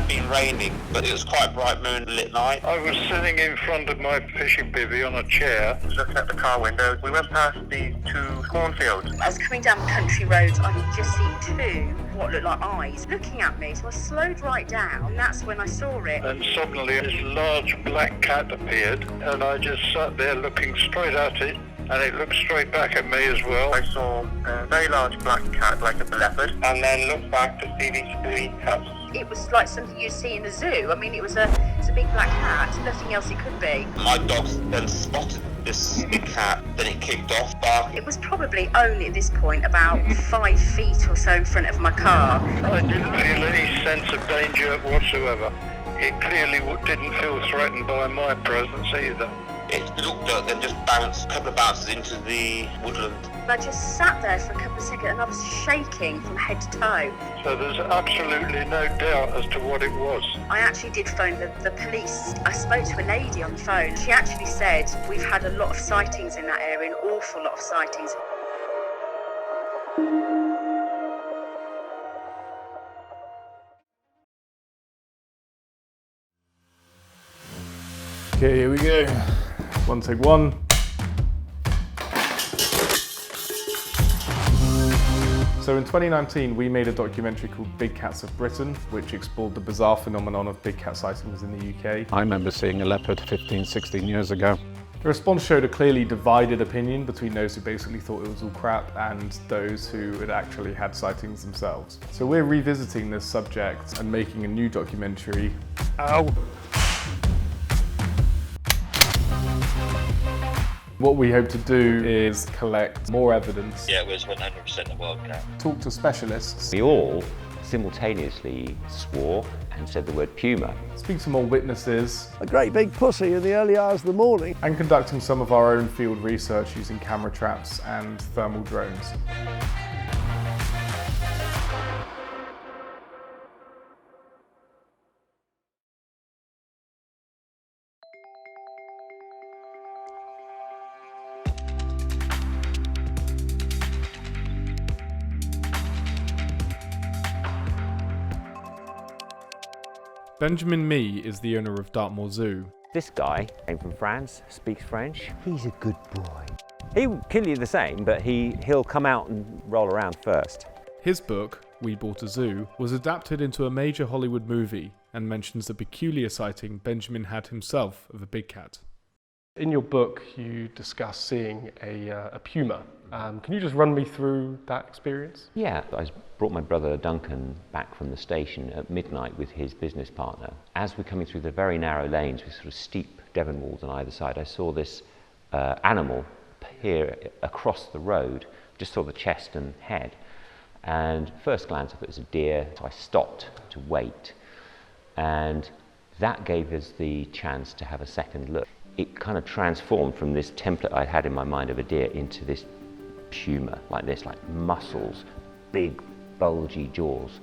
had been raining, but it was quite a bright moonlit night. I was sitting in front of my fishing bivvy on a chair, looking at the car window. We went past these two cornfields. I was coming down the country roads. I could just see two, what looked like eyes, looking at me. So I slowed right down, and that's when I saw it. And suddenly this large black cat appeared, and I just sat there looking straight at it, and it looked straight back at me as well. I saw a very large black cat, like a leopard, and then looked back to see these three cats. It was like something you'd see in a zoo. I mean, it was a big black cat, nothing else it could be. My dogs then spotted this cat, then it kicked off barking. It was probably only at this point about 5 feet or so in front of my car. I didn't feel any sense of danger whatsoever. It clearly didn't feel threatened by my presence either. It looked up and just bounced a couple of bounces into the woodland. I just sat there for a couple of seconds and I was shaking from head to toe. So there's absolutely no doubt as to what it was. I actually did phone the police. I spoke to a lady on the phone. She actually said, we've had a lot of sightings in that area, an awful lot of sightings. Okay, here we go. One, take one. So in 2019, we made a documentary called Big Cats of Britain, which explored the bizarre phenomenon of big cat sightings in the UK. I remember seeing a leopard 15, 16 years ago. The response showed a clearly divided opinion between those who basically thought it was all crap and those who had actually had sightings themselves. So we're revisiting this subject and making a new documentary. Ow! What we hope to do is collect more evidence. Yeah, it was 100% a wildcat. Talk to specialists. We all simultaneously swore and said the word puma. Speak to more witnesses. A great big pussy in the early hours of the morning. And conducting some of our own field research using camera traps and thermal drones. Benjamin Mee is the owner of Dartmoor Zoo. This guy came from France, speaks French. He's a good boy. He will kill you the same, but he'll come out and roll around first. His book, We Bought a Zoo, was adapted into a major Hollywood movie and mentions the peculiar sighting Benjamin had himself of a big cat. In your book, you discuss seeing a puma. Can you just run me through that experience? Yeah, I brought my brother Duncan back from the station at midnight with his business partner. As we're coming through the very narrow lanes with sort of steep Devon walls on either side, I saw this animal appear across the road. Just saw the chest and head. And first glance, I thought it was a deer, so I stopped to wait. And that gave us the chance to have a second look. It kind of transformed from this template I had in my mind of a deer into this puma, like this, like muscles, big, bulgy jaws.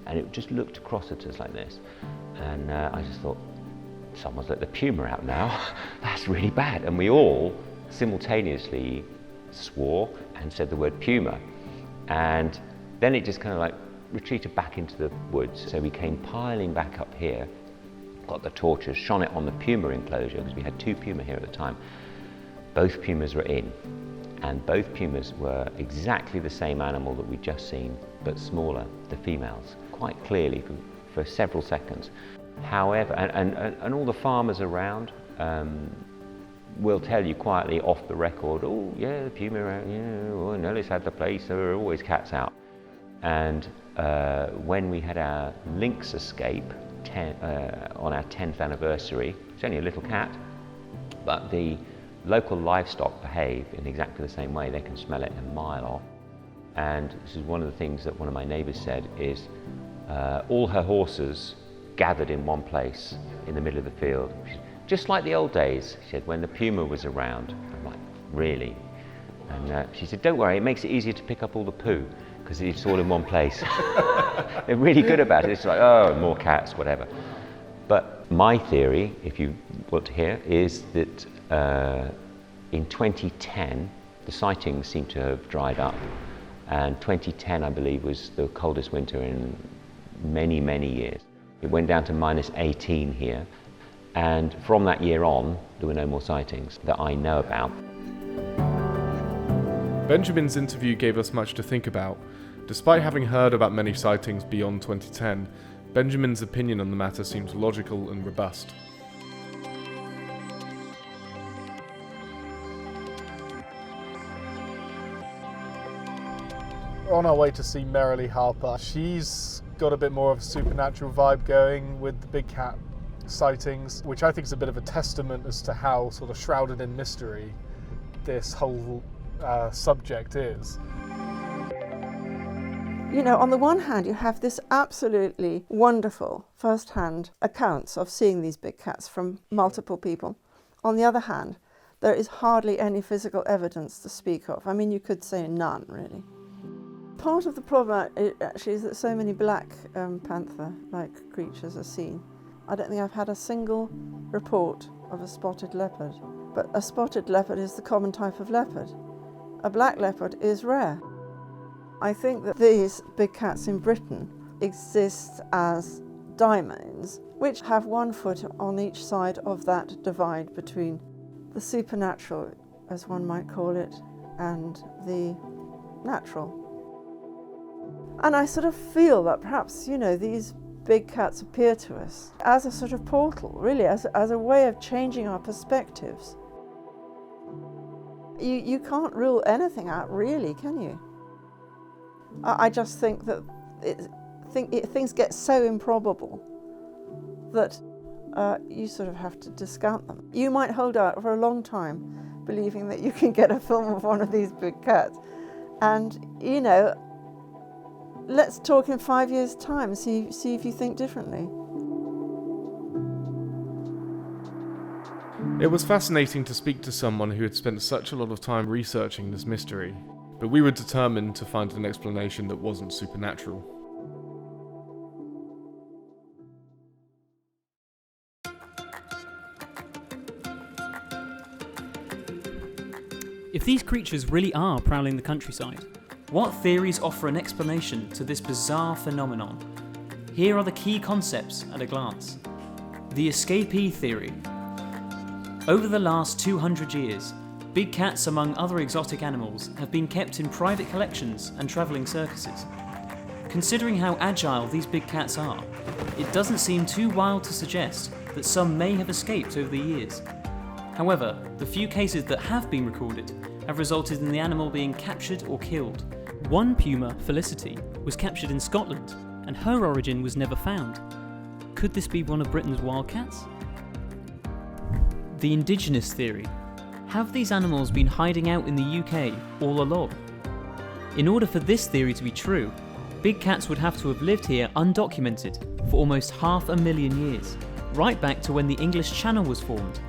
And it just looked across at us like this. And I just thought, someone's let the puma out now. That's really bad. And we all simultaneously swore and said the word puma. And then it just kind of like retreated back into the woods. So we came piling back up here, got the torches, shone it on the puma enclosure, because we had 2 puma here at the time. Both pumas were in, and both pumas were exactly the same animal that we'd just seen, but smaller, the females, quite clearly for several seconds. However, and all the farmers around will tell you quietly off the record, oh yeah, the puma, oh, Nellis had the place, there were always cats out. And when we had our Lynx escape on our 10th anniversary, it's only a little cat, but the local livestock behave in exactly the same way. They can smell it a mile off. And this is one of the things that one of my neighbours said is all her horses gathered in one place in the middle of the field. Just like the old days, she said, when the puma was around. I'm like, really? And she said, don't worry, it makes it easier to pick up all the poo, because it's all in one place. They're really good about it. It's like, oh, more cats, whatever. But my theory, if you want to hear, is that in 2010, the sightings seem to have dried up. And 2010, I believe, was the coldest winter in many, many years. It went down to -18 here, and from that year on, there were no more sightings that I know about. Benjamin's interview gave us much to think about. Despite having heard about many sightings beyond 2010, Benjamin's opinion on the matter seems logical and robust. We're on our way to see Merrily Harper. She's got a bit more of a supernatural vibe going with the big cat sightings, which I think is a bit of a testament as to how sort of shrouded in mystery this whole subject is. You know, on the one hand, you have this absolutely wonderful first-hand accounts of seeing these big cats from multiple people. On the other hand, there is hardly any physical evidence to speak of. I mean, you could say none, really. Part of the problem actually is that so many black panther-like creatures are seen. I don't think I've had a single report of a spotted leopard. But a spotted leopard is the common type of leopard. A black leopard is rare. I think that these big cats in Britain exist as diamonds, which have one foot on each side of that divide between the supernatural, as one might call it, and the natural. And I sort of feel that perhaps, you know, these big cats appear to us as a sort of portal, really, as a way of changing our perspectives. You can't rule anything out, really, can you? I just think that things get so improbable that you sort of have to discount them. You might hold out for a long time believing that you can get a film of one of these big cats, and, you know, let's talk in 5 years' time, see if you think differently. It was fascinating to speak to someone who had spent such a lot of time researching this mystery, but we were determined to find an explanation that wasn't supernatural. If these creatures really are prowling the countryside, what theories offer an explanation to this bizarre phenomenon? Here are the key concepts at a glance. The Escapee Theory. Over the last 200 years, big cats, among other exotic animals, have been kept in private collections and travelling circuses. Considering how agile these big cats are, it doesn't seem too wild to suggest that some may have escaped over the years. However, the few cases that have been recorded have resulted in the animal being captured or killed. One puma, Felicity, was captured in Scotland, and her origin was never found. Could this be one of Britain's wildcats? The indigenous theory. Have these animals been hiding out in the UK all along? In order for this theory to be true, big cats would have to have lived here undocumented for almost 500,000 years, right back to when the English Channel was formed.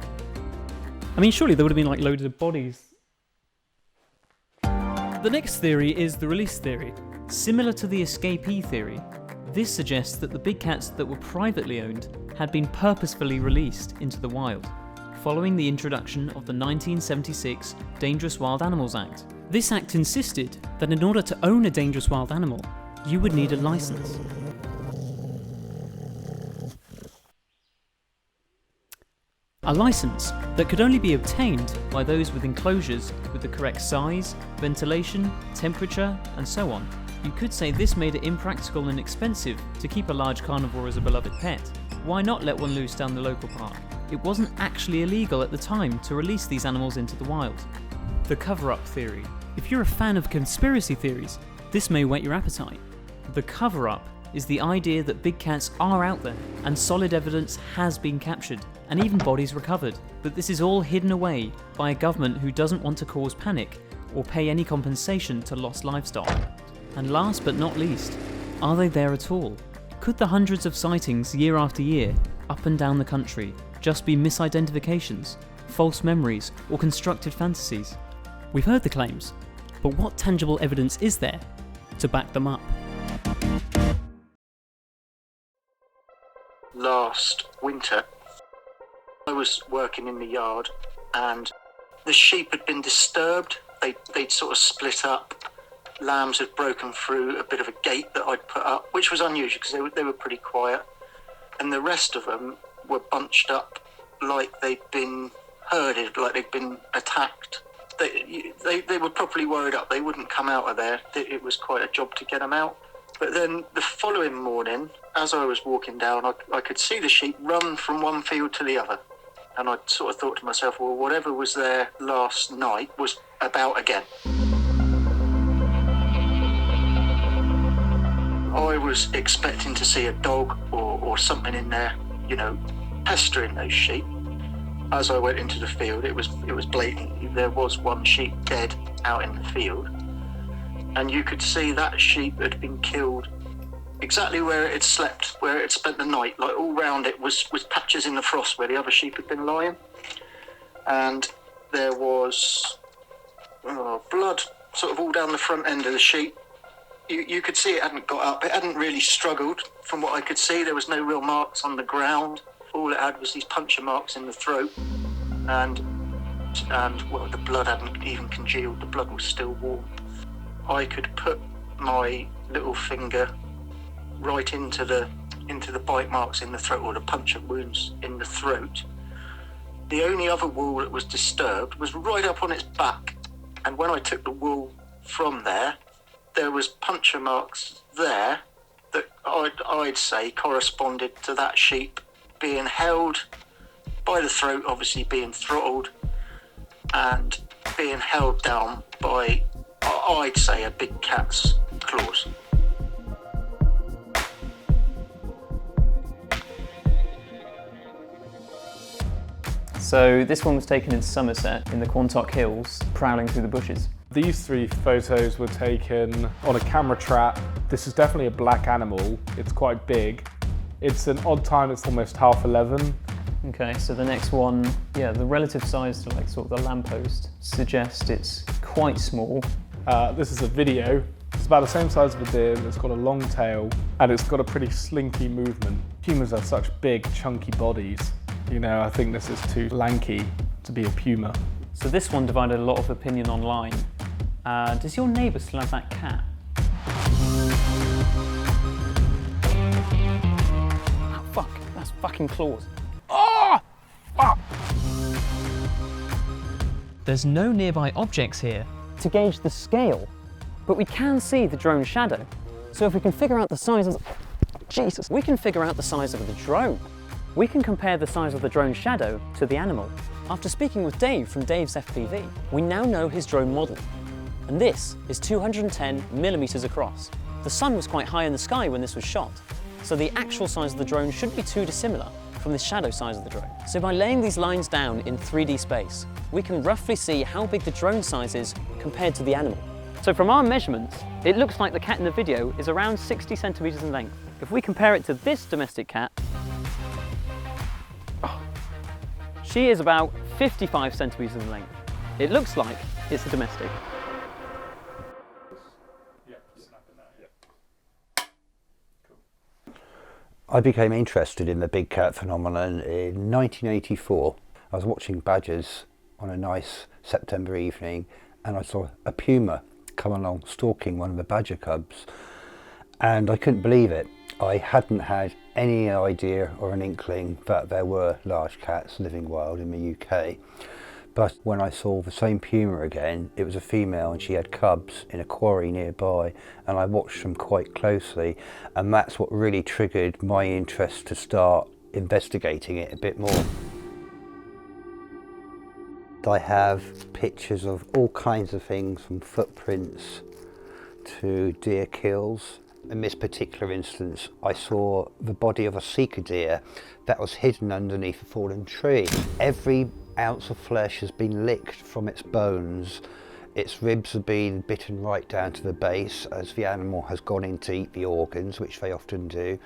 I mean, surely there would have been like loads of bodies. The next theory is the release theory. Similar to the escapee theory, this suggests that the big cats that were privately owned had been purposefully released into the wild, following the introduction of the 1976 Dangerous Wild Animals Act. This act insisted that in order to own a dangerous wild animal, you would need a license. A license that could only be obtained by those with enclosures with the correct size, ventilation, temperature, and so on. You could say this made it impractical and expensive to keep a large carnivore as a beloved pet. Why not let one loose down the local park? It wasn't actually illegal at the time to release these animals into the wild. The cover-up theory. If you're a fan of conspiracy theories, this may whet your appetite. The cover-up is the idea that big cats are out there and solid evidence has been captured and even bodies recovered, but this is all hidden away by a government who doesn't want to cause panic or pay any compensation to lost livestock. And last but not least, are they there at all? Could the hundreds of sightings year after year, up and down the country, just be misidentifications, false memories, or constructed fantasies? We've heard the claims, but what tangible evidence is there to back them up? Last winter, I was working in the yard and the sheep had been disturbed. They'd sort of split up. Lambs had broken through a bit of a gate that I'd put up, which was unusual because they were pretty quiet. and the rest of them were bunched up like they'd been herded, like they'd been attacked. They were properly worried up. They wouldn't come out of there. It was quite a job to get them out. But then the following morning, as I was walking down, I could see the sheep run from one field to the other. And I sort of thought to myself, well, whatever was there last night was about again. I was expecting to see a dog or something in there, you know, pestering those sheep. As I went into the field, it was blatant. There was one sheep dead out in the field. And you could see that sheep had been killed exactly where it had slept, where it had spent the night. Like all round it was patches in the frost where the other sheep had been lying. And there was blood sort of all down the front end of the sheep. You could see it hadn't got up. It hadn't really struggled from what I could see. There was no real marks on the ground. All it had was these puncture marks in the throat. And well, the blood hadn't even congealed. The blood was still warm. I could put my little finger right into the bite marks in the throat, or the puncture wounds in the throat. The only other wool that was disturbed was right up on its back, and when I took the wool from there was puncture marks there that I'd say corresponded to that sheep being held by the throat, obviously being throttled, and being held down by, I'd say, a big cat's claws. So this one was taken in Somerset in the Quantock Hills, prowling through the bushes. These 3 photos were taken on a camera trap. This is definitely a black animal. It's quite big. It's an odd time, it's almost 11:30. Okay, so the next one, yeah, the relative size to like sort of the lamppost suggests it's quite small. This is a video. It's about the same size of a deer, it's got a long tail, and it's got a pretty slinky movement. Pumas have such big, chunky bodies. You know, I think this is too lanky to be a puma. So this one divided a lot of opinion online. Does your neighbour still have that cat? Oh, fuck, that's fucking claws. Oh, fuck! There's no nearby objects here to gauge the scale, but we can see the drone's shadow. So if we can figure out the size of we can figure out the size of the drone. We can compare the size of the drone's shadow to the animal. After speaking with Dave from Dave's FPV, we now know his drone model. And this is 210 millimeters across. The sun was quite high in the sky when this was shot, so the actual size of the drone shouldn't be too dissimilar from the shadow size of the drone. So by laying these lines down in 3D space, we can roughly see how big the drone size is compared to the animal. So from our measurements, it looks like the cat in the video is around 60 centimeters in length. If we compare it to this domestic cat, she is about 55 centimeters in length. It looks like it's a domestic. I became interested in the big cat phenomenon in 1984. I was watching badgers on a nice September evening, and I saw a puma come along stalking one of the badger cubs, and I couldn't believe it. I hadn't had any idea or an inkling that there were large cats living wild in the UK. But when I saw the same puma again, it was a female and she had cubs in a quarry nearby, and I watched them quite closely, and that's what really triggered my interest to start investigating it a bit more. I have pictures of all kinds of things, from footprints to deer kills. In this particular instance, I saw the body of a seeker deer that was hidden underneath a fallen tree. Every ounce of flesh has been licked from its bones. Its ribs have been bitten right down to the base as the animal has gone in to eat the organs, which they often do.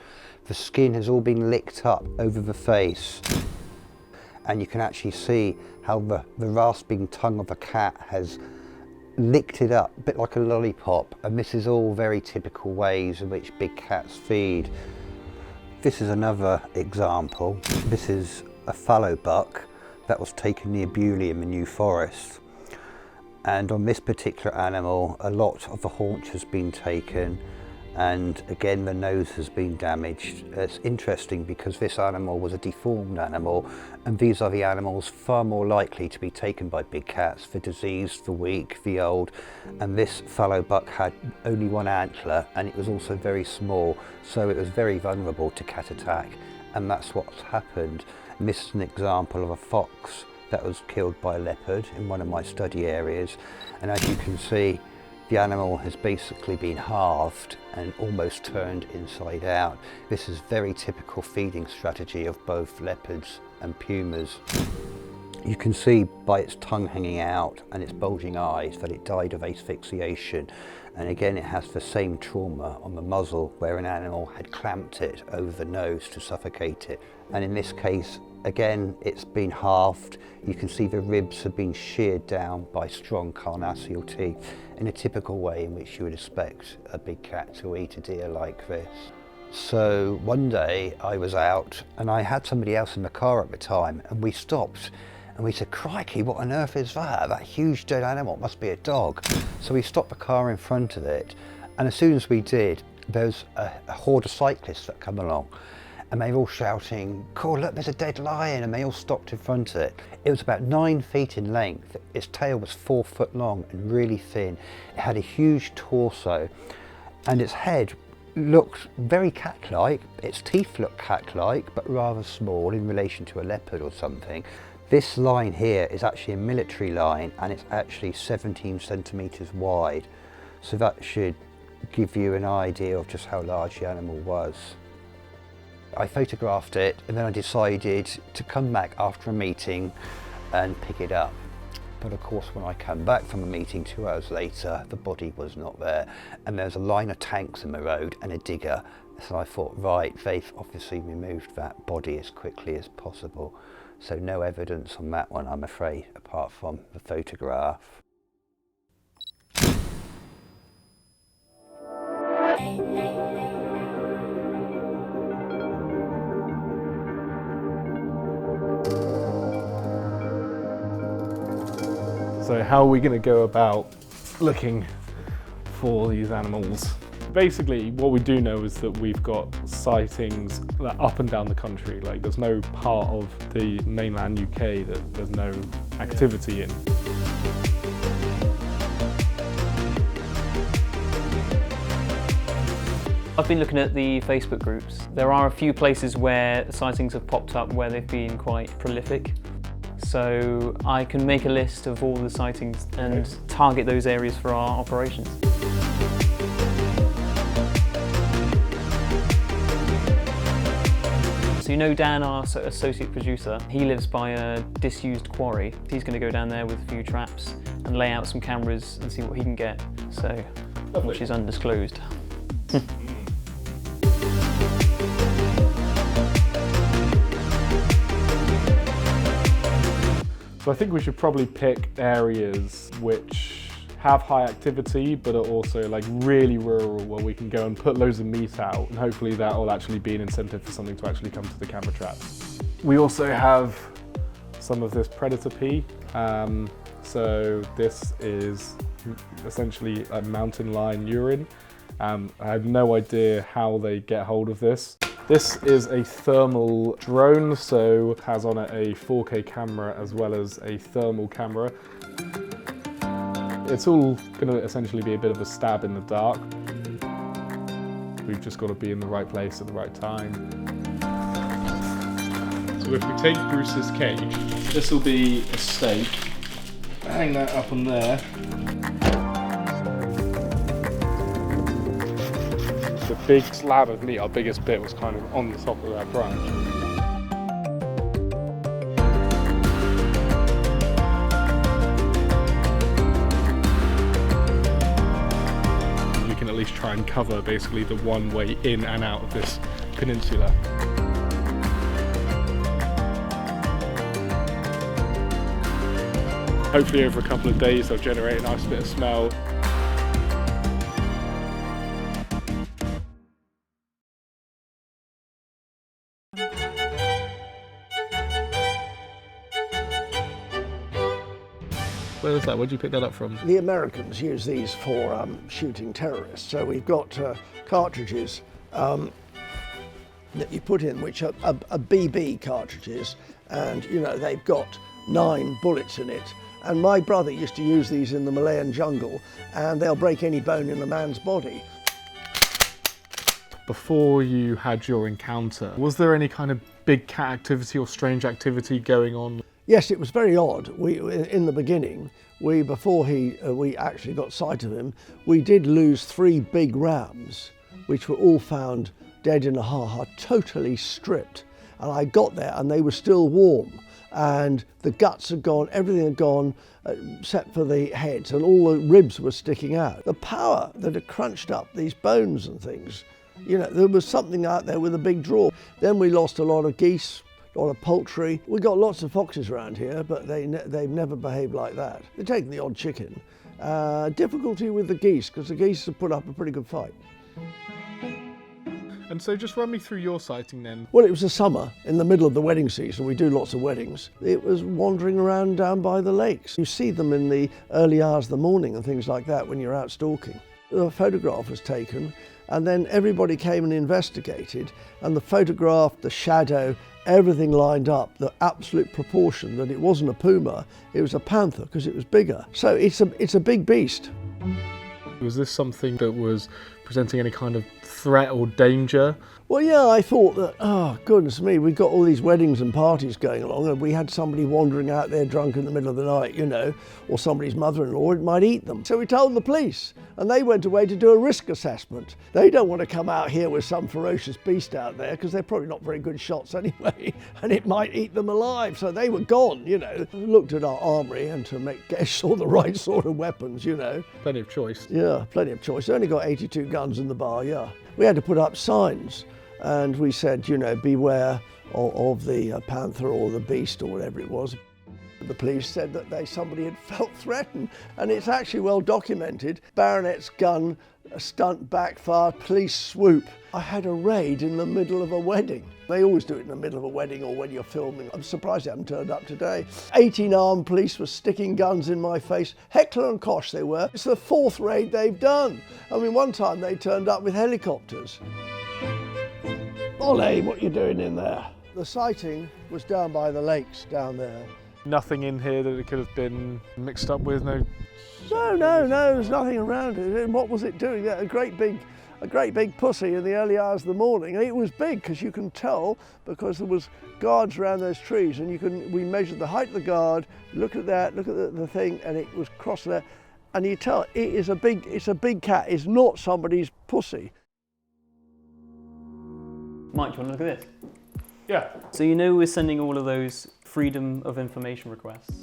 The skin has all been licked up over the face, and you can actually see how the rasping tongue of a cat has licked it up, a bit like a lollipop, and this is all very typical ways in which big cats feed. This is another example. This is a fallow buck that was taken near Bewley in the New Forest, and on this particular animal a lot of the haunch has been taken, and again the nose has been damaged. It's interesting because this animal was a deformed animal, and these are the animals far more likely to be taken by big cats: the diseased, the weak, the old. And this fallow buck had only one antler, and it was also very small, so it was very vulnerable to cat attack, and that's what's happened. And this is an example of a fox that was killed by a leopard in one of my study areas, and as you can see, the animal has basically been halved and almost turned inside out. This is very typical feeding strategy of both leopards and pumas. You can see by its tongue hanging out and its bulging eyes that it died of asphyxiation. And again, it has the same trauma on the muzzle where an animal had clamped it over the nose to suffocate it. And in this case, again, it's been halved. You can see the ribs have been sheared down by strong carnassial teeth in a typical way in which you would expect a big cat to eat a deer like this. So one day I was out and I had somebody else in the car at the time, and we stopped and we said, "Crikey, what on earth is that? That huge dead animal, it must be a dog." So we stopped the car in front of it, and as soon as we did, there was a horde of cyclists that come along. And they were all shouting, "Cool, look, there's a dead lion," and they all stopped in front of it. It was about 9 feet in length. Its tail was 4 foot long and really thin. It had a huge torso, and its head looked very cat-like. Its teeth looked cat-like, but rather small in relation to a leopard or something. This line here is actually a military line, and it's actually 17 centimeters wide. So that should give you an idea of just how large the animal was. I photographed it, and then I decided to come back after a meeting and pick it up. But of course, when I came back from a meeting 2 hours later, the body was not there, and there's a line of tanks in the road and a digger. So I thought, right, they've obviously removed that body as quickly as possible. So no evidence on that one, I'm afraid, apart from the photograph. So how are we going to go about looking for these animals? Basically, what we do know is that we've got sightings up and down the country. Like, there's no part of the mainland UK that there's no activity in. I've been looking at the Facebook groups. There are a few places where sightings have popped up where they've been quite prolific. So I can make a list of all the sightings and target those areas for our operations. So you know Dan, our associate producer, he lives by a disused quarry. He's going to go down there with a few traps and lay out some cameras and see what he can get, so, which is undisclosed. So I think we should probably pick areas which have high activity but are also like really rural, where we can go and put loads of meat out, and hopefully that will actually be an incentive for something to actually come to the camera traps. We also have some of this predator pee. So this is essentially a mountain lion urine. I have no idea how they get hold of this. This is a thermal drone, so it has on it a 4K camera as well as a thermal camera. It's all going to essentially be a bit of a stab in the dark. We've just got to be in the right place at the right time. So if we take Bruce's cage, this will be a stake. Hang that up on there. The big slab of meat, our biggest bit, was kind of on the top of that branch. We can at least try and cover basically the one way in and out of this peninsula. Hopefully over a couple of days they'll generate a nice bit of smell. Well, is that? Where did you pick that up from? The Americans use these for shooting terrorists. So we've got cartridges that you put in, which are BB cartridges, and you know they've got 9 bullets in it. And my brother used to use these in the Malayan jungle, and they'll break any bone in a man's body. Before you had your encounter, was there any kind of big cat activity or strange activity going on? Yes, it was very odd. In the beginning, before we actually got sight of him, we did lose 3 big rams, which were all found dead in a ha-ha, totally stripped. And I got there and they were still warm. And the guts had gone, everything had gone, except for the heads, and all the ribs were sticking out. The power that had crunched up these bones and things, you know, there was something out there with a big draw. Then we lost a lot of geese, a lot of poultry. We got lots of foxes around here, but they've never behaved like that. They've taken the odd chicken. Difficulty with the geese, because the geese have put up a pretty good fight. And so just run me through your sighting then. Well, it was the summer, in the middle of the wedding season. We do lots of weddings. It was wandering around down by the lakes. You see them in the early hours of the morning and things like that when you're out stalking. A photograph was taken, and then everybody came and investigated, and the photograph, the shadow, everything lined up, the absolute proportion that it wasn't a puma, it was a panther because it was bigger. So it's a big beast. Was this something that was presenting any kind of threat or danger? Well, yeah, I thought that, oh, goodness me, we've got all these weddings and parties going along, and we had somebody wandering out there drunk in the middle of the night, you know, or somebody's mother-in-law, it might eat them. So we told the police, and they went away to do a risk assessment. They don't want to come out here with some ferocious beast out there, because they're probably not very good shots anyway, and it might eat them alive. So they were gone, you know. Looked at our armoury and to make guess all the right sort of weapons, you know. Plenty of choice. Yeah, plenty of choice. Only got 82 guns in the bar, yeah. We had to put up signs. And we said, you know, beware of the panther or the beast or whatever it was. The police said that somebody had felt threatened, and it's actually well documented. Baronet's gun, a stunt backfired, police swoop. I had a raid in the middle of a wedding. They always do it in the middle of a wedding or when you're filming. I'm surprised they haven't turned up today. 18 armed police were sticking guns in my face. Heckler and Koch they were. It's the 4th raid they've done. I mean, one time they turned up with helicopters. Ollie, what are you doing in there? The sighting was down by the lakes down there. Nothing in here that it could have been mixed up with? No, there's nothing around it. And what was it doing? A great big pussy in the early hours of the morning. And it was big, because you can tell, because there was guards around those trees, and we measured the height of the guard, look at that, look at the thing, and it was crossed there. And you tell it's a big cat, it's not somebody's pussy. Mike, do you want to look at this? Yeah. So you know we're sending all of those Freedom of Information requests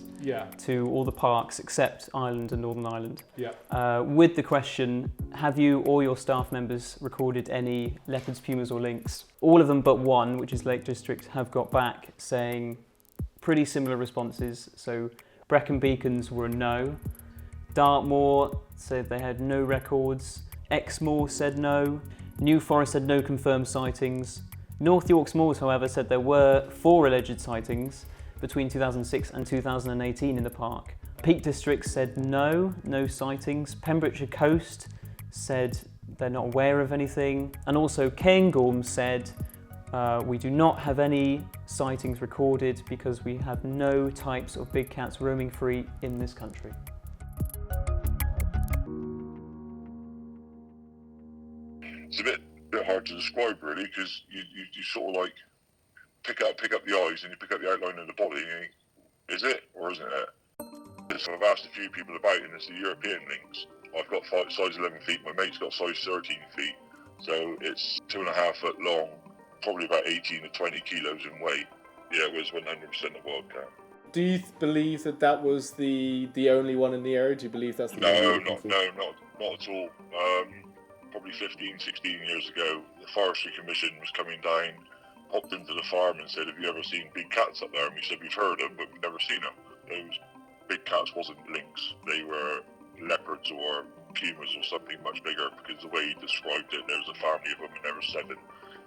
to all the parks except Ireland and Northern Ireland. Yeah. With the question, have you or your staff members recorded any leopards, pumas or lynx? All of them but one, which is Lake District, have got back saying pretty similar responses. So Brecon Beacons were a no. Dartmoor said they had no records. Exmoor said no. New Forest said no confirmed sightings. North York's Moors, however, said there were 4 alleged sightings between 2006 and 2018 in the park. Peak District said no sightings. Pembrokeshire Coast said they're not aware of anything. And also Cairngorm said we do not have any sightings recorded because we have no types of big cats roaming free in this country. It's a bit hard to describe really, because you sort of like pick up the eyes and you pick up the outline of the body and you think, is it or isn't it? So I've asked a few people about, and it's the European lynx. I've got size 11 feet, my mate's got size 13 feet, so it's 2.5 foot long, probably about 18 to 20 kilos in weight. Yeah, it was 100% a wildcat. Do you believe that was the only one in the area? Do you believe that's the not at all. Probably 15, 16 years ago, the Forestry Commission was coming down, popped into the farm and said, have you ever seen big cats up there? And we said, we've heard them, but we've never seen them. Those big cats wasn't lynx, they were leopards or pumas or something much bigger, because the way he described it, there was a family of them and there were 7.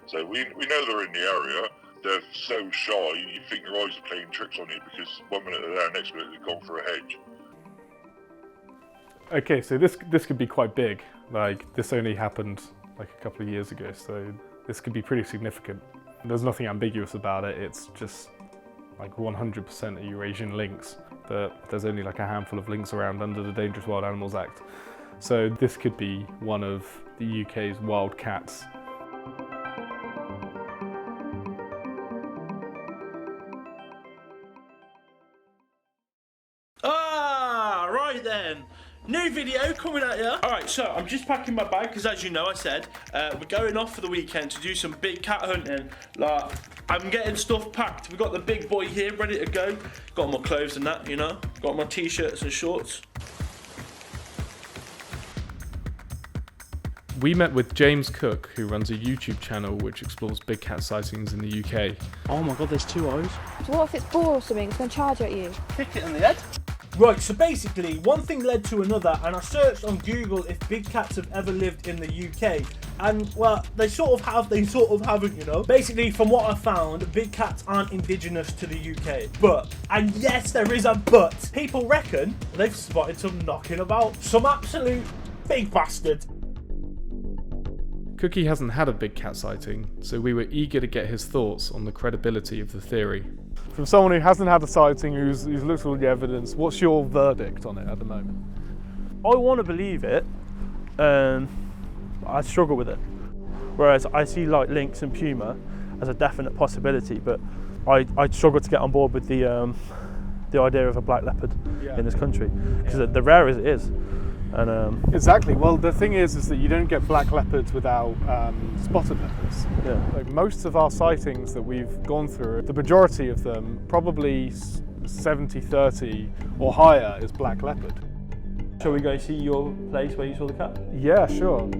So we know they're in the area. They're so shy, you think your eyes are playing tricks on you, because one minute they're there, next minute they've gone for a hedge. Okay, so this could be quite big. Like, this only happened like a couple of years ago, so this could be pretty significant. There's nothing ambiguous about it. It's just like 100% a Eurasian lynx, but there's only like a handful of lynx around under the Dangerous Wild Animals Act. So this could be one of the UK's wild cats. Ah, right then. New video coming at you. Alright, so I'm just packing my bag because, as you know, I said we're going off for the weekend to do some big cat hunting. Like, I'm getting stuff packed. We've got the big boy here ready to go. Got my clothes and that, you know. Got my t-shirts and shorts. We met with James Cook, who runs a YouTube channel which explores big cat sightings in the UK. Oh my god, there's 2 eyes. So what if it's boar or something? It's going to charge at you. Kick it in the head. Right, so basically, one thing led to another, and I searched on Google if big cats have ever lived in the UK. And, well, they sort of have, they sort of haven't, you know. Basically, from what I found, big cats aren't indigenous to the UK. But, and yes, there is a but, people reckon they've spotted some knocking about. Some absolute big bastard. Cookie hasn't had a big cat sighting, so we were eager to get his thoughts on the credibility of the theory. From someone who hasn't had a sighting, who's looked at all the evidence, what's your verdict on it at the moment? I want to believe it, I struggle with it. Whereas I see like lynx and puma as a definite possibility, but I struggle to get on board with the idea of a black leopard in this country, because the rare as it is. And exactly. Well, the thing is that you don't get black leopards without spotted leopards. Yeah. Like most of our sightings that we've gone through, the majority of them, probably 70-30 or higher, is black leopard. Shall we go see your place where you saw the cat? Yeah, sure.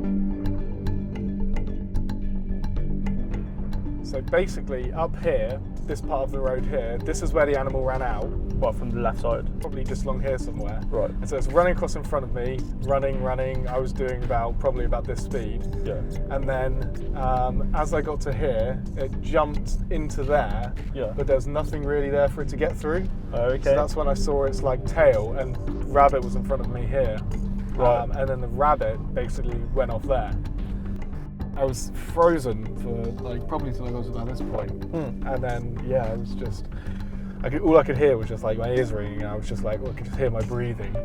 So basically, up here, this part of the road here, this is where the animal ran out. What, from the left side? Probably just along here somewhere. Right. And so it's running across in front of me, running. I was doing probably about this speed. Yeah. And then as I got to here, it jumped into there. Yeah. But there's nothing really there for it to get through. Oh, okay. So that's when I saw its like tail, and rabbit was in front of me here. Right. And then the rabbit basically went off there. I was frozen for like probably till I got to about this point. And then yeah, it was just all I could hear was just like my ears ringing. I was just like, I could just hear my breathing.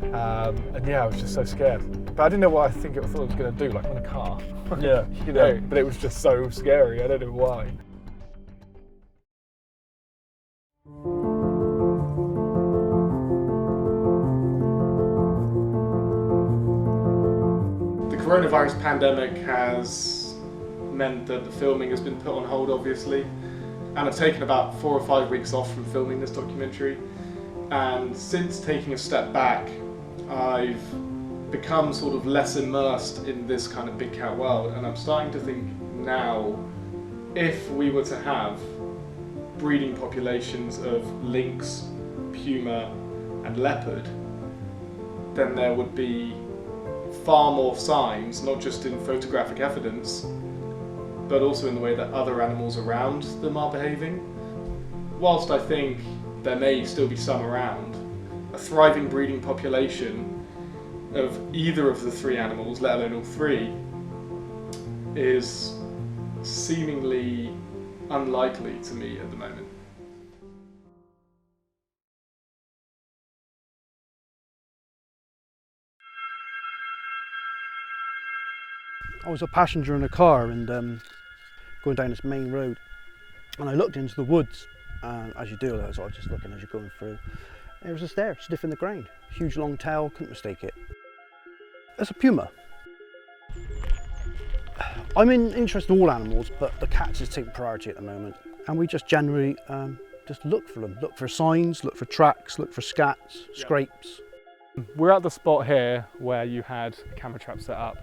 And yeah, I was just so scared. But I didn't know what I thought it was going to do, like on a car. Yeah. You know, but it was just so scary. I don't know why. The coronavirus pandemic has meant that the filming has been put on hold, obviously, and I've taken about 4 or 5 weeks off from filming this documentary. And since taking a step back, I've become sort of less immersed in this kind of big cat world, and I'm starting to think now, if we were to have breeding populations of lynx, puma, and leopard, then there would be far more signs, not just in photographic evidence, but also in the way that other animals around them are behaving. Whilst I think there may still be some around, a thriving breeding population of either of the 3 animals, let alone all 3, is seemingly unlikely to me at the moment. I was a passenger in a car and going down this main road, and I looked into the woods, and as you do, I was just looking as you're going through. It was just there, sniffing the ground. Huge long tail, couldn't mistake it. It's a puma. I'm interested in all animals, but the cats is taking priority at the moment, and we just generally just look for them, look for signs, look for tracks, look for scats, scrapes. We're at the spot here where you had a camera trap set up,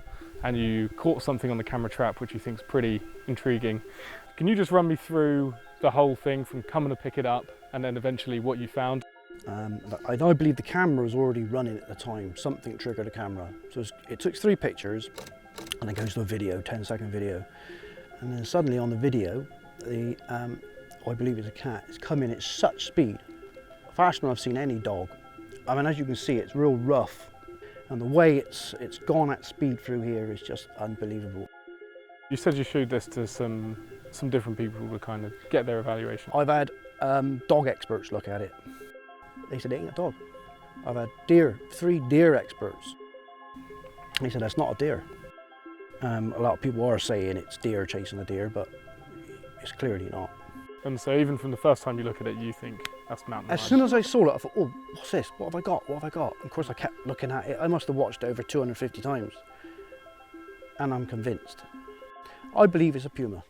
and you caught something on the camera trap which you think is pretty intriguing. Can you just run me through the whole thing from coming to pick it up and then eventually what you found? I believe the camera was already running at the time. Something triggered the camera. So it took 3 pictures and then goes to a video, 10-second video. And then suddenly on the video, I believe it's a cat, it's coming at such speed, faster than I've seen any dog. I mean, as you can see, it's real rough. And the way it's gone at speed through here is just unbelievable. You said you showed this to some different people to kind of get their evaluation. I've had dog experts look at it. They said it ain't a dog. I've had 3 deer experts. They said that's not a deer. A lot of people are saying it's deer chasing a deer, but it's clearly not. And so even from the first time you look at it, you think that's mountain lion. As soon as I saw it, I thought, oh, what's this? What have I got? What have I got? And of course, I kept looking at it. I must have watched it over 250 times. And I'm convinced. I believe it's a puma.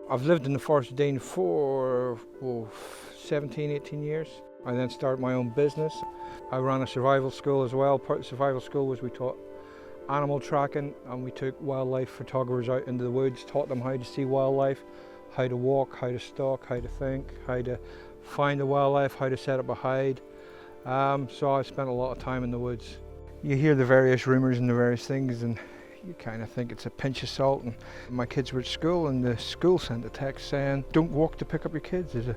I've lived in the Forest of Dean for 17, 18 years. I then started my own business. I ran a survival school as well. Part of the survival school was we taught animal tracking, and we took wildlife photographers out into the woods, taught them how to see wildlife, how to walk, how to stalk, how to think, how to find the wildlife, how to set up a hide. So I spent a lot of time in the woods. You hear the various rumours and the various things, and you kind of think it's a pinch of salt. And my kids were at school, and the school sent a text saying, don't walk to pick up your kids. There's a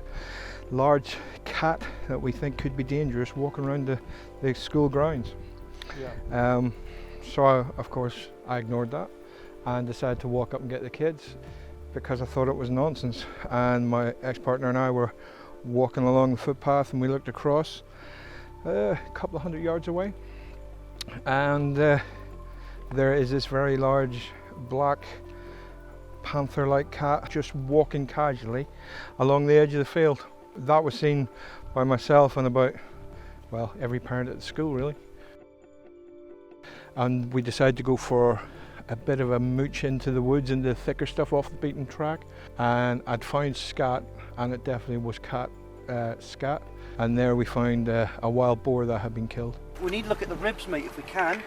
large cat that we think could be dangerous walking around the school grounds. Yeah. So of course I ignored that and decided to walk up and get the kids because I thought it was nonsense. And my ex-partner and I were walking along the footpath, and we looked across a couple of 100 yards away, and there is this very large black panther-like cat just walking casually along the edge of the field. That was seen by myself and about, well, every parent at the school really. And we decided to go for a bit of a mooch into the woods, into the thicker stuff off the beaten track. And I'd found scat, and it definitely was scat. And there we found a wild boar that had been killed. We need to look at the ribs, mate, if we can.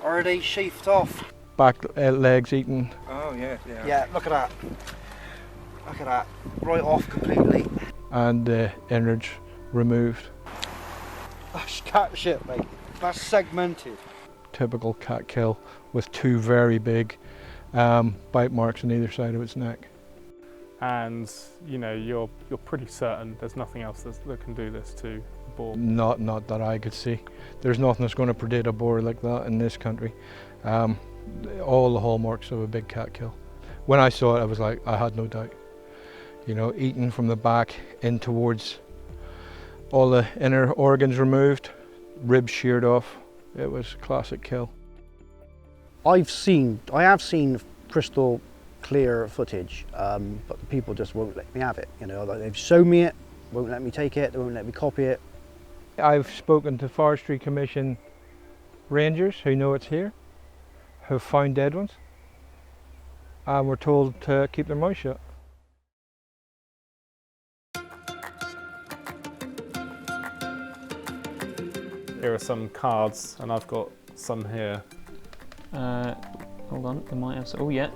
Or are they sheathed off? Back legs eaten. Oh yeah, yeah. Yeah, look at that. Look at that. Right off completely. And the innards removed. That's cat shit, mate. That's segmented. Typical cat kill with 2 very big bite marks on either side of its neck. And you know, you're pretty certain there's nothing else that can do this to a boar. Not that I could see. There's nothing that's going to predate a boar like that in this country. All the hallmarks of a big cat kill. When I saw it, I was like, I had no doubt. You know, eaten from the back in towards all the inner organs removed, ribs sheared off. It was a classic kill. I have seen crystal clear footage, but the people just won't let me have it. You know, they've shown me it, won't let me take it, they won't let me copy it. I've spoken to Forestry Commission rangers who know it's here, who've found dead ones, and we're told to keep their mouth shut. Here are some cards, and I've got some here. Hold on, we might have some. Oh yeah,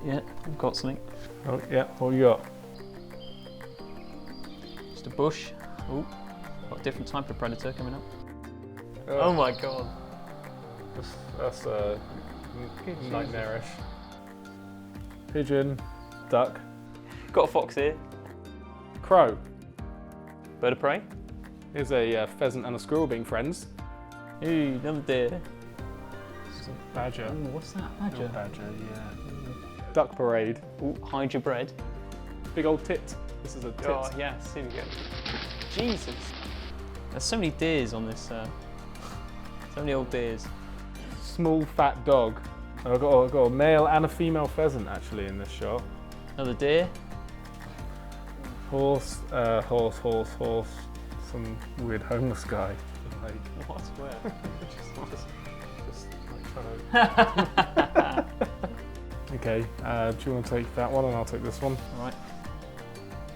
I've got something. Oh yeah, what you got? Just a bush. Oh, got a different type of predator coming up. Oh my god. That's nightmarish. Pigeon, duck. Got a fox here. Crow. Bird of prey. Here's a pheasant and a squirrel being friends. Ooh, another deer. This is a badger. Ooh, what's that? Badger? Oh, badger, yeah. Duck parade. Ooh, hide your bread. Big old tit. This is a tit. Oh, yes, here we go. Jesus. There's so many deers on this. So many old deers. Small fat dog. I've got a male and a female pheasant actually in this shot. Another deer. Horse. Some weird homeless guy. Like, what? Where? just like trying to... Okay, do you want to take that one and I'll take this one? Alright.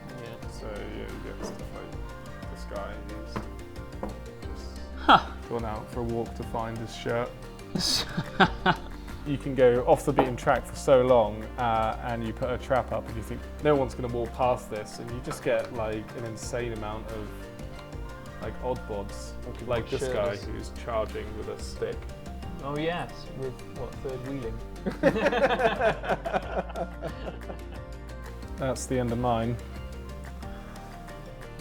Yeah. So yeah, you get stuff like this guy who's just gone out for a walk to find his shirt. You can go off the beaten track for so long and you put a trap up and you think no one's going to walk past this, and you just get like an insane amount of like odd bods, like this guy who's charging with a stick. Oh yes, with what, third wheeling? That's the end of mine.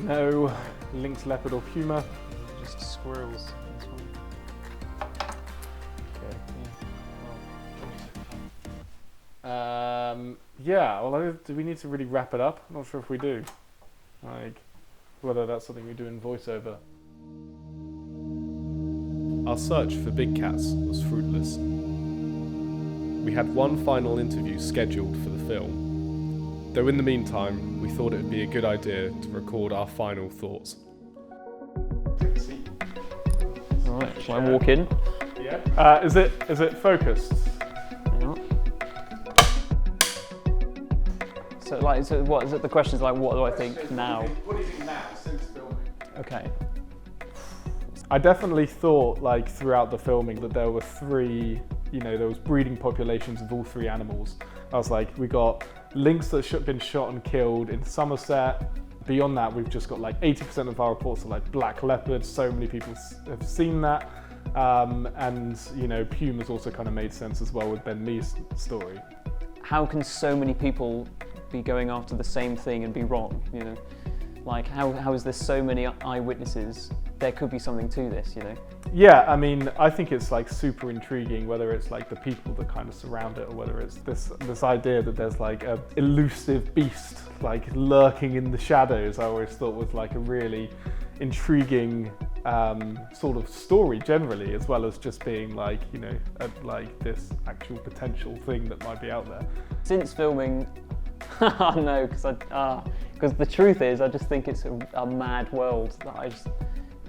No lynx, leopard or puma, just squirrels. This one. Okay. Yeah, well, do we need to really wrap it up? I'm not sure if we do. Like, whether that's something we do in voiceover. Our search for big cats was fruitless. We had one final interview scheduled for the film, though in the meantime we thought it would be a good idea to record our final thoughts. Alright, shall I walk in? Yeah. Is it focused? So what is it? The question is like, what do I think now? What do you think now since filming? Okay. I definitely thought, like, throughout the filming that there were three, there was breeding populations of all three animals. I was like, we got lynx that have been shot and killed in Somerset. Beyond that, we've just got like 80% of our reports are like black leopards. So many people have seen that. And, pumas also kind of made sense as well with Ben Lee's story. How can so many people be going after the same thing and be wrong, Like, how is there so many eyewitnesses? There could be something to this, Yeah, I mean, I think it's like super intriguing, whether it's like the people that kind of surround it or whether it's this idea that there's like a elusive beast like lurking in the shadows. I always thought was like a really intriguing sort of story generally, as well as just being like, like this actual potential thing that might be out there. Since filming, no, because the truth is, I just think it's a mad world that I just,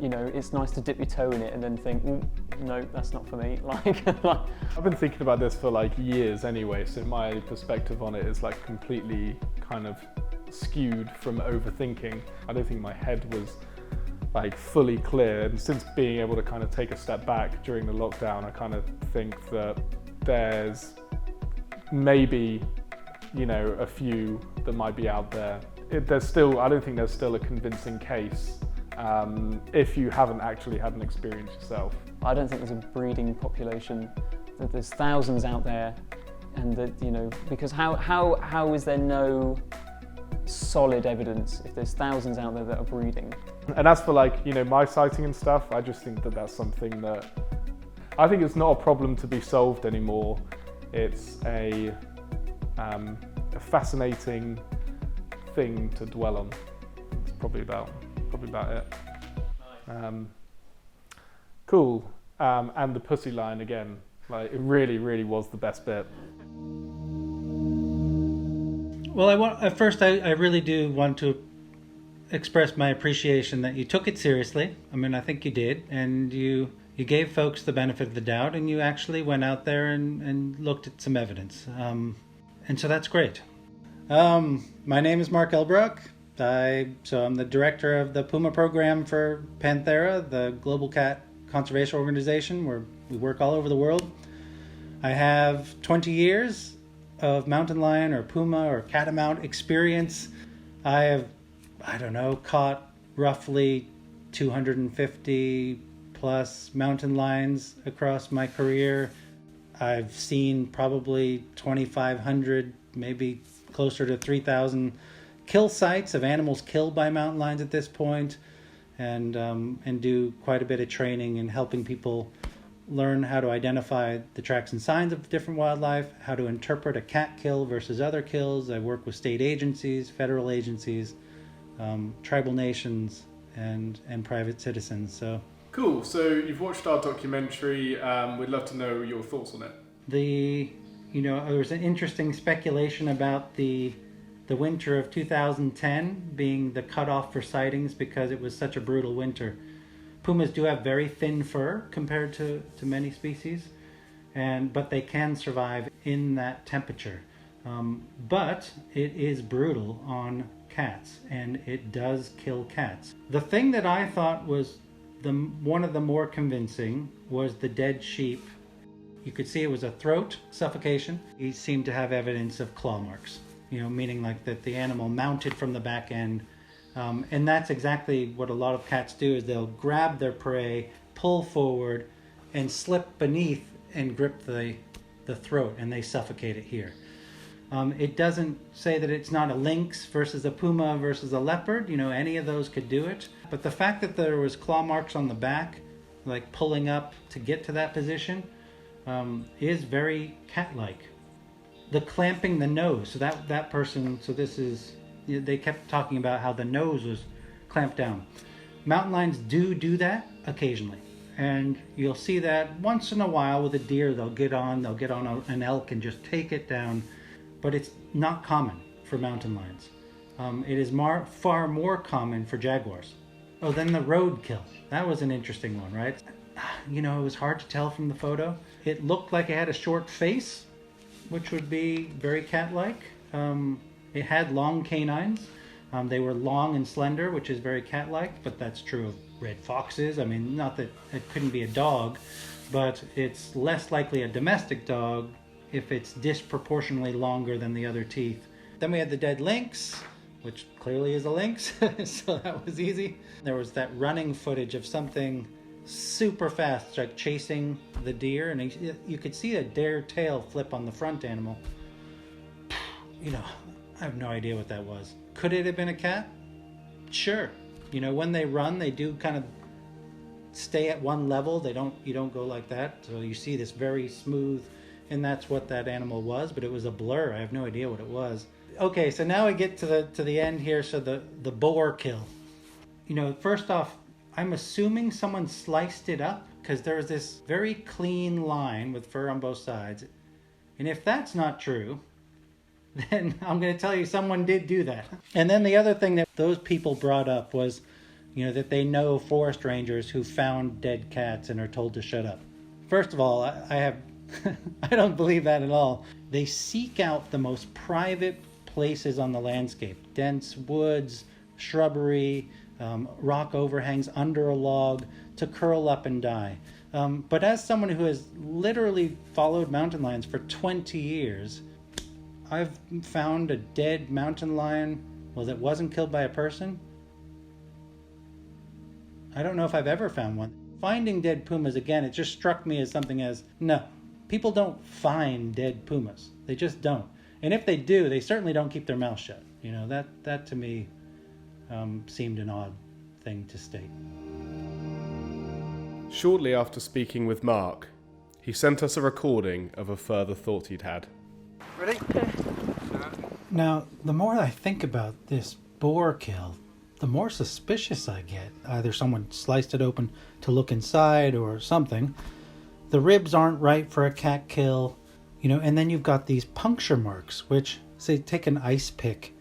it's nice to dip your toe in it and then think, no, that's not for me. Like, I've been thinking about this for like years anyway, so my perspective on it is like completely kind of skewed from overthinking. I don't think my head was like fully clear, and since being able to kind of take a step back during the lockdown, I kind of think that there's maybe a few that might be out there. I don't think there's still a convincing case if you haven't actually had an experience yourself. I don't think there's a breeding population, that there's thousands out there, and that, because how is there no solid evidence if there's thousands out there that are breeding? And as for like, my sighting and stuff, I just think that that's something that, I think it's not a problem to be solved anymore. It's a fascinating thing to dwell on. It's probably about it. Cool. And the pussy line again, like it really, really was the best bit. Well, at first I really do want to express my appreciation that you took it seriously. I mean, I think you did, and you gave folks the benefit of the doubt, and you actually went out there and looked at some evidence. And so that's great. My name is Mark Elbrook. I'm the director of the Puma program for Panthera, the global cat conservation organization where we work all over the world. I have 20 years of mountain lion or puma or catamount experience. I have, caught roughly 250 plus mountain lions across my career. I've seen probably 2,500, maybe closer to 3,000 kill sites of animals killed by mountain lions at this point, and do quite a bit of training and helping people learn how to identify the tracks and signs of different wildlife, how to interpret a cat kill versus other kills. I work with state agencies, federal agencies, tribal nations, and private citizens. So cool. So you've watched our documentary. We'd love to know your thoughts on it. There was an interesting speculation about the winter of 2010 being the cutoff for sightings because it was such a brutal winter. Pumas do have very thin fur compared to many species, but they can survive in that temperature. But it is brutal on cats, and it does kill cats. The thing that I thought was one of the more convincing was the dead sheep. You could see it was a throat suffocation. He seemed to have evidence of claw marks, meaning like that the animal mounted from the back end. And that's exactly what a lot of cats do, is they'll grab their prey, pull forward, and slip beneath and grip the throat, and they suffocate it here. It doesn't say that it's not a lynx versus a puma versus a leopard. You know, any of those could do it. But the fact that there was claw marks on the back, like pulling up to get to that position, is very cat-like. The clamping the nose, so that person, so this is, they kept talking about how the nose was clamped down. Mountain lions do that occasionally. And you'll see that once in a while with a deer, they'll get on an elk and just take it down. But it's not common for mountain lions. It is far more common for jaguars. Oh, then the roadkill. That was an interesting one, right? You know, it was hard to tell from the photo. It looked like it had a short face, which would be very cat-like. It had long canines. They were long and slender, which is very cat-like, but that's true of red foxes. I mean, not that it couldn't be a dog, but it's less likely a domestic dog if it's disproportionately longer than the other teeth. Then we had the dead lynx, which clearly is a lynx, so that was easy. There was that running footage of something super fast, like chasing the deer, and you could see a deer tail flip on the front animal. You know, I have no idea what that was. Could it have been a cat? Sure. You know, when they run, they do kind of stay at one level. You don't go like that. So you see this very smooth, and that's what that animal was, but it was a blur. I have no idea what it was. Okay, so now we get to the end here. So the boar kill. You know, first off, I'm assuming someone sliced it up because there's this very clean line with fur on both sides. And if that's not true, then I'm going to tell you someone did do that. And then the other thing that those people brought up was, you know, that they know forest rangers who found dead cats and are told to shut up. First of all, I don't believe that at all. They seek out the most private places on the landscape, dense woods, shrubbery, rock overhangs under a log, to curl up and die. But as someone who has literally followed mountain lions for 20 years, I've found a dead mountain lion, well, that wasn't killed by a person. I don't know if I've ever found one. Finding dead pumas, again, it just struck me as something as, no, people don't find dead pumas. They just don't. And if they do, they certainly don't keep their mouth shut. You know, that to me seemed an odd thing to state. Shortly after speaking with Mark, he sent us a recording of a further thought he'd had. Ready? Now, the more I think about this boar kill, the more suspicious I get. Either someone sliced it open to look inside or something. The ribs aren't right for a cat kill, you know, and then you've got these puncture marks, which, say, take an ice pick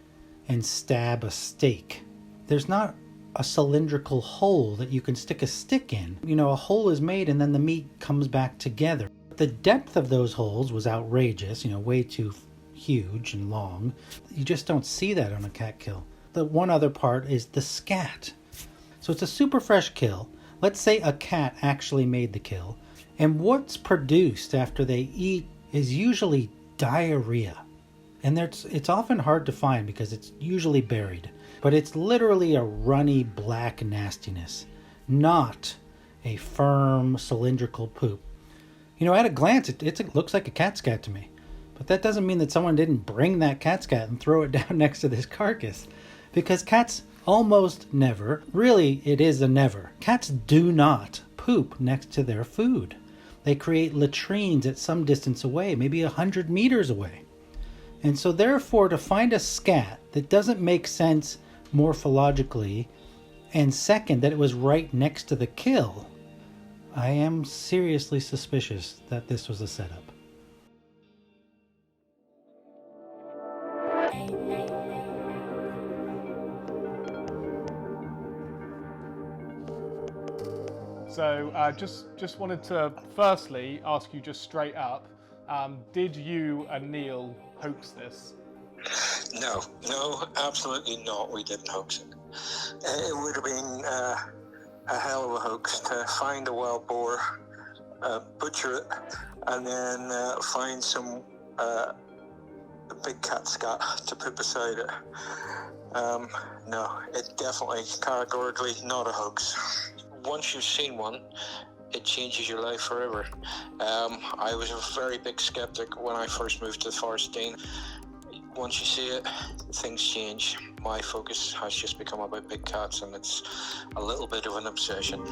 and stab a steak. There's not a cylindrical hole that you can stick a stick in. You know, a hole is made and then the meat comes back together. The depth of those holes was outrageous, you know, way too huge and long. You just don't see that on a cat kill. The one other part is the scat. So it's a super fresh kill. Let's say a cat actually made the kill. And what's produced after they eat is usually diarrhea. And it's often hard to find because it's usually buried. But it's literally a runny black nastiness, not a firm cylindrical poop. You know, at a glance, it looks like a cat scat to me. But that doesn't mean that someone didn't bring that cat scat and throw it down next to this carcass. Because cats almost never, really it is a never, cats do not poop next to their food. They create latrines at some distance away, maybe 100 meters away. And so therefore, to find a scat that doesn't make sense morphologically, and second, that it was right next to the kill, I am seriously suspicious that this was a setup. So just wanted to firstly ask you just straight up, did you and Neil hoax this? No, absolutely not. We didn't hoax it. It would have been a hell of a hoax to find a wild boar, butcher it, and then find some big cat scat to put beside it. No, it definitely, categorically not a hoax. Once you've seen one, it changes your life forever. I was a very big skeptic when I first moved to the Forest Dean. once you see it, things change. My focus has just become about big cats, and it's a little bit of an obsession.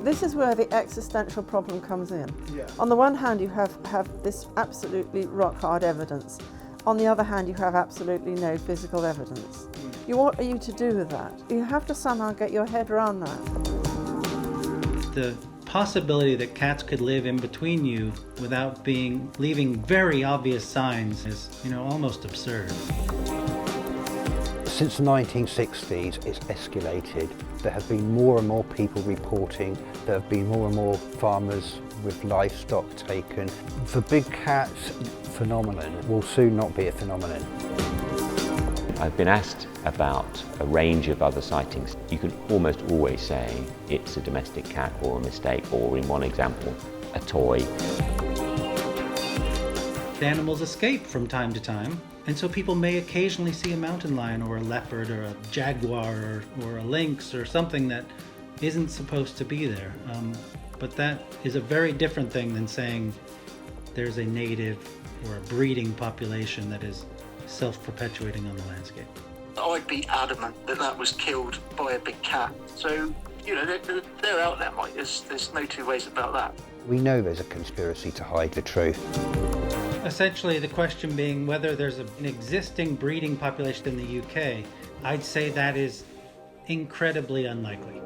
This is where the existential problem comes in. Yeah. On the one hand, you have this absolutely rock-hard evidence. On the other hand, you have absolutely no physical evidence. What are you to do with that? You have to somehow get your head around that. The possibility that cats could live in between you without leaving very obvious signs is, almost absurd. Since the 1960s, it's escalated. There have been more and more people reporting. There have been more and more farmers with livestock taken. The big cat phenomenon will soon not be a phenomenon. I've been asked about a range of other sightings. You can almost always say it's a domestic cat or a mistake, or in one example, a toy. The animals escape from time to time, and so people may occasionally see a mountain lion or a leopard or a jaguar or a lynx or something that isn't supposed to be there. But that is a very different thing than saying there's a native or a breeding population that is self-perpetuating on the landscape. I'd be adamant that was killed by a big cat. So, they're out there, Mike. There's no two ways about that. We know there's a conspiracy to hide the truth. Essentially, the question being whether there's an existing breeding population in the UK, I'd say that is incredibly unlikely.